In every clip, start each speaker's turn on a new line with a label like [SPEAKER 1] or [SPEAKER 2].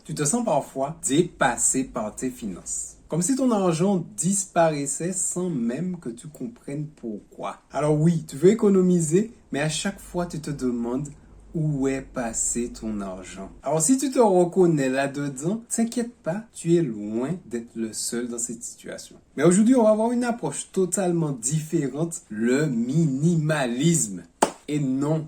[SPEAKER 1] Tu te sens parfois dépassé par tes finances. Comme si ton argent disparaissait sans même que tu comprennes pourquoi. Alors oui, tu veux économiser, mais à chaque fois tu te demandes où est passé ton argent. Alors si tu te reconnais là-dedans, t'inquiète pas, tu es loin d'être le seul dans cette situation. Mais aujourd'hui, on va avoir une approche totalement différente, le minimalisme. Et non,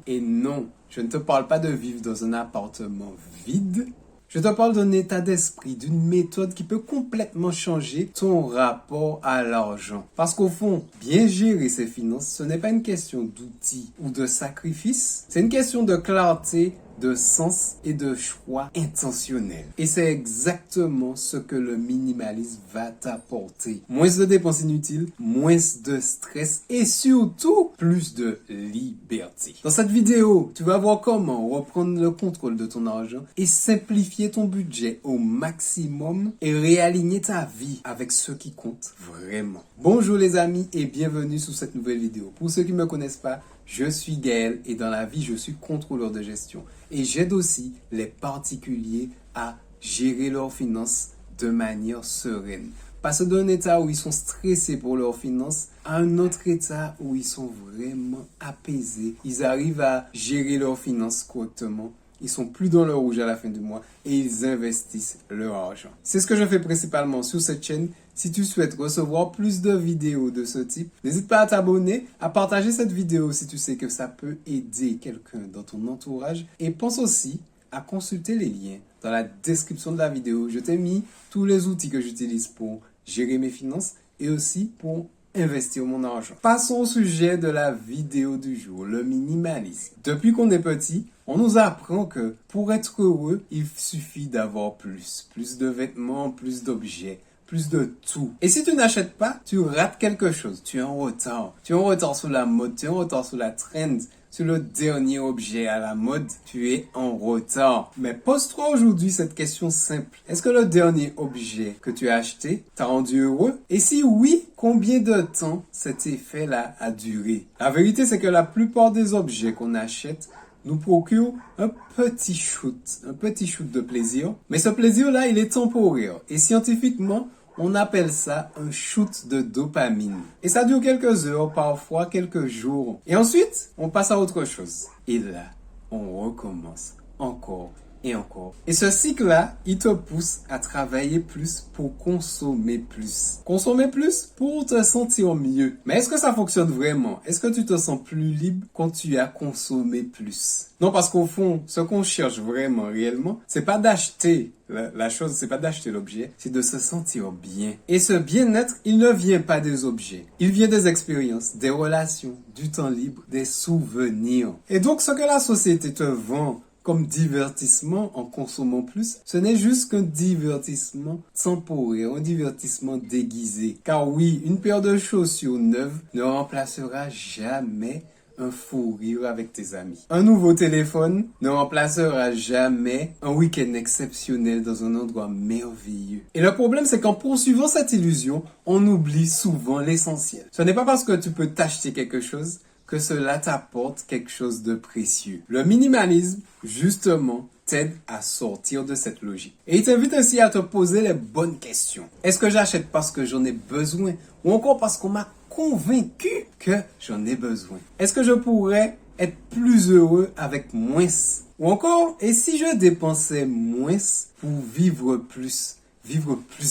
[SPEAKER 1] je ne te parle pas de vivre dans un appartement vide. Je te parle d'un état d'esprit, d'une méthode qui peut complètement changer ton rapport à l'argent. Parce qu'au fond, bien gérer ses finances, ce n'est pas une question d'outils ou de sacrifice. C'est une question de clarté, de sens et de choix intentionnel. Et c'est exactement ce que le minimalisme va t'apporter. Moins de dépenses inutiles, moins de stress et surtout plus de liberté. Dans cette vidéo, tu vas voir comment reprendre le contrôle de ton argent et simplifier ton budget au maximum et réaligner ta vie avec ce qui compte vraiment. Bonjour les amis et bienvenue sur cette nouvelle vidéo. Pour ceux qui ne me connaissent pas, je suis Gaël et dans la vie, je suis contrôleur de gestion. Et j'aide aussi les particuliers à gérer leurs finances de manière sereine. Passer d'un état où ils sont stressés pour leurs finances à un autre état où ils sont vraiment apaisés. Ils arrivent à gérer leurs finances correctement. Ils sont plus dans le rouge à la fin du mois et ils investissent leur argent. C'est ce que je fais principalement sur cette chaîne. Si tu souhaites recevoir plus de vidéos de ce type, n'hésite pas à t'abonner, à partager cette vidéo si tu sais que ça peut aider quelqu'un dans ton entourage. Et pense aussi à consulter les liens dans la description de la vidéo. Je t'ai mis tous les outils que j'utilise pour gérer mes finances et aussi pour investir mon argent. Passons au sujet de la vidéo du jour, le minimalisme. Depuis qu'on est petit, on nous apprend que pour être heureux, il suffit d'avoir plus de vêtements, plus d'objets, plus de tout. Et si tu n'achètes pas, tu rates quelque chose. Tu es en retard. Tu es en retard sur la mode, tu es en retard sur la trend, sur le dernier objet à la mode. Tu es en retard. Mais pose-toi aujourd'hui cette question simple. Est-ce que le dernier objet que tu as acheté t'a rendu heureux? Et si oui, combien de temps cet effet-là a duré? La vérité, c'est que la plupart des objets qu'on achète nous procure un petit shoot de plaisir. Mais ce plaisir-là, il est temporaire. Et scientifiquement, on appelle ça un shoot de dopamine. Et ça dure quelques heures, parfois quelques jours. Et ensuite, on passe à autre chose. Et là, on recommence encore et encore. Et ce cycle-là, il te pousse à travailler plus pour consommer plus. Consommer plus pour te sentir mieux. Mais est-ce que ça fonctionne vraiment? Est-ce que tu te sens plus libre quand tu as consommé plus? Non, parce qu'au fond, ce qu'on cherche vraiment, réellement, c'est pas d'acheter la chose, c'est pas d'acheter l'objet, c'est de se sentir bien. Et ce bien-être, il ne vient pas des objets. Il vient des expériences, des relations, du temps libre, des souvenirs. Et donc, ce que la société te vend comme divertissement en consommant plus, ce n'est juste qu'un divertissement temporaire, un divertissement déguisé. Car oui, une paire de chaussures neuves ne remplacera jamais un fou rire avec tes amis. Un nouveau téléphone ne remplacera jamais un week-end exceptionnel dans un endroit merveilleux. Et le problème, c'est qu'en poursuivant cette illusion, on oublie souvent l'essentiel. Ce n'est pas parce que tu peux t'acheter quelque chose que cela t'apporte quelque chose de précieux. Le minimalisme, justement, t'aide à sortir de cette logique. Et il t'invite aussi à te poser les bonnes questions. Est-ce que j'achète parce que j'en ai besoin ou encore parce qu'on m'a convaincu que j'en ai besoin? Est-ce que je pourrais être plus heureux avec moins? Ou encore, et si je dépensais moins pour vivre plus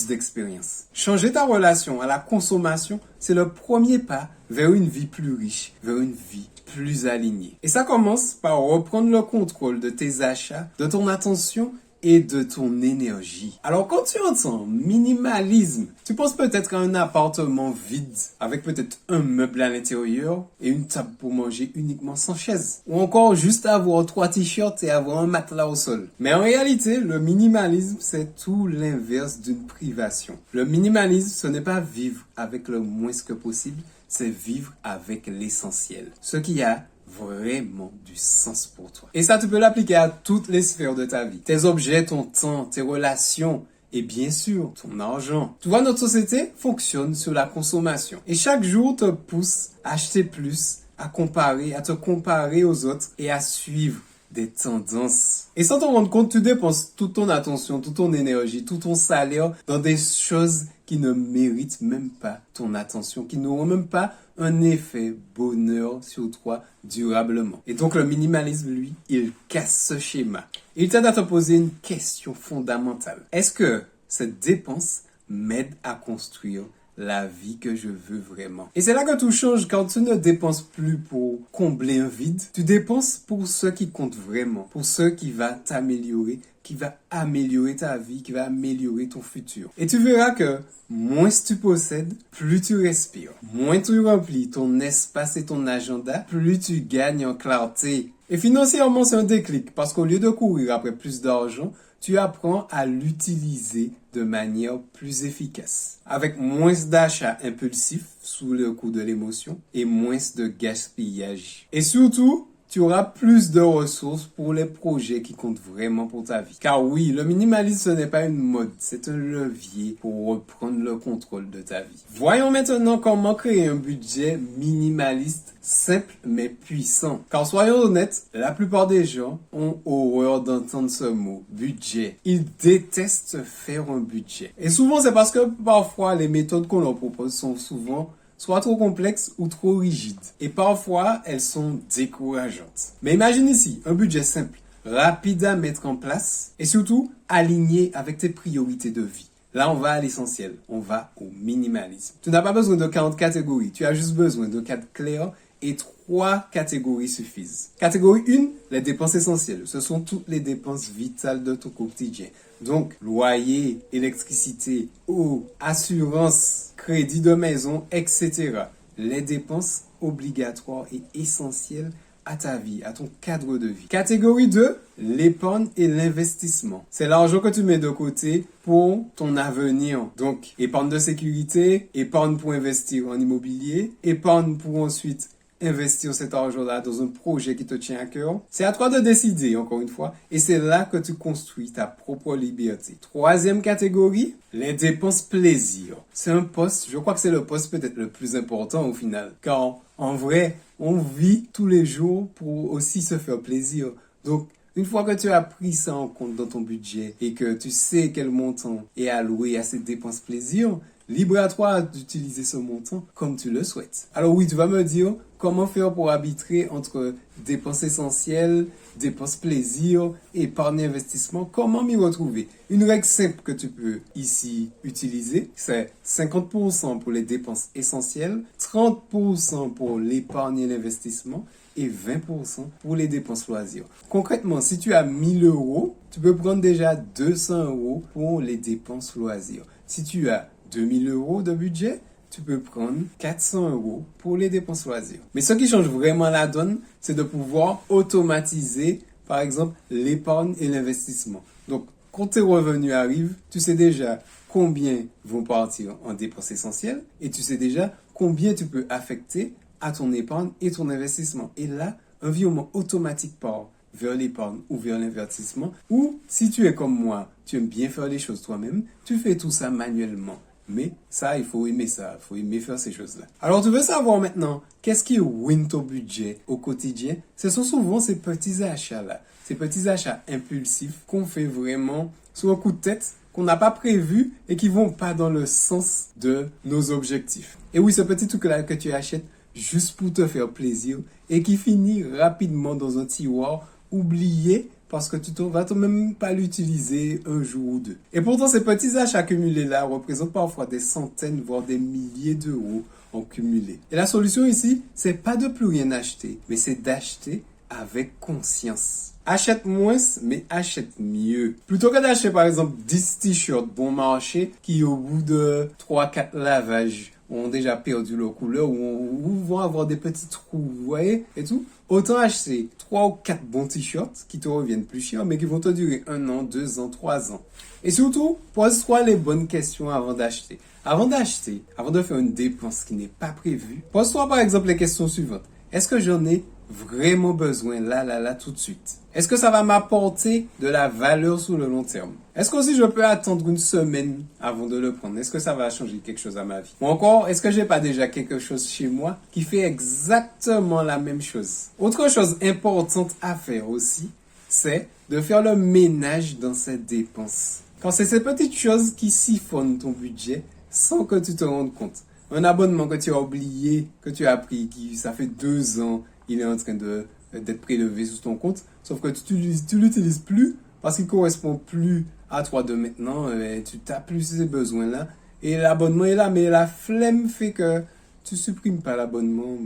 [SPEAKER 1] d'expérience? Changer ta relation à la consommation, c'est le premier pas vers une vie plus riche, vers une vie plus alignée. Et ça commence par reprendre le contrôle de tes achats, de ton attention et de ton énergie. Alors quand tu entends minimalisme, tu penses peut-être à un appartement vide avec peut-être un meuble à l'intérieur et une table pour manger uniquement sans chaise. Ou encore juste avoir 3 t-shirts et avoir un matelas au sol. Mais en réalité, le minimalisme, c'est tout l'inverse d'une privation. Le minimalisme, ce n'est pas vivre avec le moins que possible, c'est vivre avec l'essentiel. Ce qui a vraiment du sens pour toi. Et ça, tu peux l'appliquer à toutes les sphères de ta vie. Tes objets, ton temps, tes relations et bien sûr, ton argent. Tu vois, notre société fonctionne sur la consommation. Et chaque jour te pousse à acheter plus, à te comparer aux autres et à suivre des tendances. Et sans t'en rendre compte, tu dépenses toute ton attention, toute ton énergie, tout ton salaire dans des choses qui ne méritent même pas ton attention, qui n'auront même pas un effet bonheur sur toi durablement. Et donc le minimalisme, lui, il casse ce schéma. Il t'aide à te poser une question fondamentale. Est-ce que cette dépense m'aide à construire la vie que je veux vraiment? Et c'est là que tout change quand tu ne dépenses plus pour combler un vide. Tu dépenses pour ce qui compte vraiment, pour ce qui va t'améliorer, qui va améliorer ta vie, qui va améliorer ton futur. Et tu verras que moins tu possèdes, plus tu respires. Moins tu remplis ton espace et ton agenda, plus tu gagnes en clarté. Et financièrement, c'est un déclic parce qu'au lieu de courir après plus d'argent, tu apprends à l'utiliser de manière plus efficace. Avec moins d'achats impulsifs sous le coup de l'émotion et moins de gaspillage. Et surtout, tu auras plus de ressources pour les projets qui comptent vraiment pour ta vie. Car oui, le minimalisme, ce n'est pas une mode, c'est un levier pour reprendre le contrôle de ta vie. Voyons maintenant comment créer un budget minimaliste, simple mais puissant. Car soyons honnêtes, la plupart des gens ont horreur d'entendre ce mot, budget. Ils détestent faire un budget. Et souvent, c'est parce que parfois, les méthodes qu'on leur propose sont souvent soit trop complexes ou trop rigides. Et parfois, elles sont décourageantes. Mais imagine ici, un budget simple, rapide à mettre en place et surtout aligné avec tes priorités de vie. Là, on va à l'essentiel, on va au minimalisme. Tu n'as pas besoin de 40 catégories, tu as juste besoin de 4 clairs et 3 catégories suffisent. Catégorie 1, les dépenses essentielles. Ce sont toutes les dépenses vitales de ton quotidien. Donc, loyer, électricité, eau, assurance, crédit de maison, etc. Les dépenses obligatoires et essentielles à ta vie, à ton cadre de vie. Catégorie 2, l'épargne et l'investissement. C'est l'argent que tu mets de côté pour ton avenir. Donc, épargne de sécurité, épargne pour investir en immobilier, épargne pour ensuite investir cet argent-là dans un projet qui te tient à cœur. C'est à toi de décider, encore une fois, et c'est là que tu construis ta propre liberté. Troisième catégorie, les dépenses plaisir. C'est un poste, je crois que c'est le poste peut-être le plus important au final, car en vrai, on vit tous les jours pour aussi se faire plaisir. Donc, une fois que tu as pris ça en compte dans ton budget et que tu sais quel montant est alloué à ces dépenses plaisir, libre à toi d'utiliser ce montant comme tu le souhaites. Alors oui, tu vas me dire comment faire pour arbitrer entre dépenses essentielles, dépenses plaisir, épargne et investissement. Comment m'y retrouver? Une règle simple que tu peux ici utiliser, c'est 50% pour les dépenses essentielles, 30% pour l'épargne et l'investissement et 20% pour les dépenses loisirs. Concrètement, si tu as 1000 euros, tu peux prendre déjà 200 euros pour les dépenses loisirs. Si tu as 2000 euros de budget, tu peux prendre 400 euros pour les dépenses loisirs. Mais ce qui change vraiment la donne, c'est de pouvoir automatiser, par exemple, l'épargne et l'investissement. Donc, quand tes revenus arrivent, tu sais déjà combien vont partir en dépenses essentielles et tu sais déjà combien tu peux affecter à ton épargne et ton investissement. Et là, un virement automatique part vers l'épargne ou vers l'investissement. Ou, si tu es comme moi, tu aimes bien faire les choses toi-même, tu fais tout ça manuellement. Mais ça, il faut aimer faire ces choses-là. Alors, tu veux savoir maintenant, qu'est-ce qui win ton budget au quotidien? Ce sont souvent ces petits achats-là, ces petits achats impulsifs qu'on fait vraiment sur un coup de tête, qu'on n'a pas prévu et qui vont pas dans le sens de nos objectifs. Et oui, ce petit truc-là que tu achètes juste pour te faire plaisir et qui finit rapidement dans un tiroir oublié parce que tu ne vas même pas l'utiliser un jour ou deux. Et pourtant, ces petits achats accumulés-là représentent parfois des centaines, voire des milliers d'euros en cumulé. Et la solution ici, c'est pas de plus rien acheter, mais c'est d'acheter avec conscience. Achète moins, mais achète mieux. Plutôt que d'acheter par exemple 10 t-shirts bon marché qui au bout de 3-4 lavages ont déjà perdu leur couleur ou vont avoir des petits trous, vous voyez, et tout. Autant acheter 3 ou 4 bons t-shirts qui te reviennent plus cher, mais qui vont te durer 1 an, 2 ans, 3 ans. Et surtout, pose-toi les bonnes questions avant d'acheter. Avant de faire une dépense qui n'est pas prévue, pose-toi par exemple les questions suivantes. Est-ce que j'en ai vraiment besoin là, tout de suite? Est-ce que ça va m'apporter de la valeur sur le long terme? Est-ce que aussi je peux attendre une semaine avant de le prendre? Est-ce que ça va changer quelque chose à ma vie? Ou encore, est-ce que j'ai pas déjà quelque chose chez moi qui fait exactement la même chose? Autre chose importante à faire aussi, c'est de faire le ménage dans ses dépenses. Quand c'est ces petites choses qui siphonnent ton budget sans que tu te rendes compte. Un abonnement que tu as oublié, que tu as pris, qui ça fait 2 ans, il est en train d'être prélevé sur ton compte, sauf que tu l'utilises plus parce qu'il correspond plus à toi de maintenant, tu n'as plus ces besoins-là, et l'abonnement est là, mais la flemme fait que tu supprimes pas l'abonnement,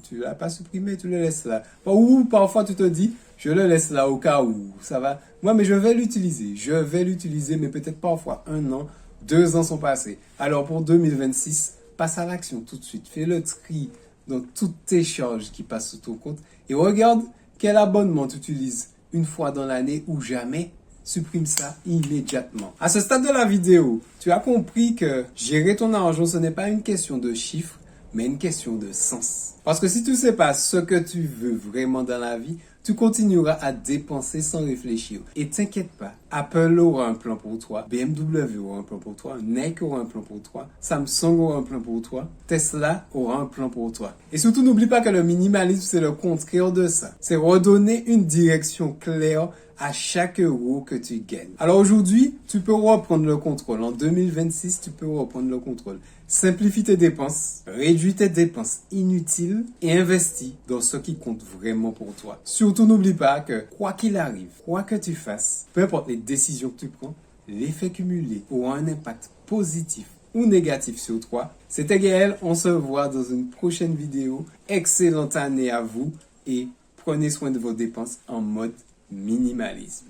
[SPEAKER 1] tu l'as pas supprimé, tu le laisses là. Ou parfois tu te dis, je le laisse là au cas où, ça va. Moi, mais je vais l'utiliser, mais peut-être parfois 1 an, 2 ans sont passés. Alors pour 2026, passe à l'action tout de suite. Fais le tri dans toutes tes charges qui passent sur ton compte et regarde quel abonnement tu utilises une fois dans l'année ou jamais. Supprime ça immédiatement. À ce stade de la vidéo, tu as compris que gérer ton argent, ce n'est pas une question de chiffres, mais une question de sens. Parce que si tu ne sais pas ce que tu veux vraiment dans la vie, tu continueras à dépenser sans réfléchir. Et t'inquiète pas, Apple aura un plan pour toi, BMW aura un plan pour toi, Nike aura un plan pour toi, Samsung aura un plan pour toi, Tesla aura un plan pour toi. Et surtout, n'oublie pas que le minimalisme, c'est le contraire de ça. C'est redonner une direction claire à chaque euro que tu gagnes. Alors aujourd'hui, tu peux reprendre le contrôle. En 2026, tu peux reprendre le contrôle. Simplifie tes dépenses, réduis tes dépenses inutiles et investis dans ce qui compte vraiment pour toi. Surtout, n'oublie pas que quoi qu'il arrive, quoi que tu fasses, peu importe les décisions que tu prends, l'effet cumulé aura un impact positif ou négatif sur toi. C'était Gaël, on se voit dans une prochaine vidéo. Excellente année à vous et prenez soin de vos dépenses en mode minimalisme.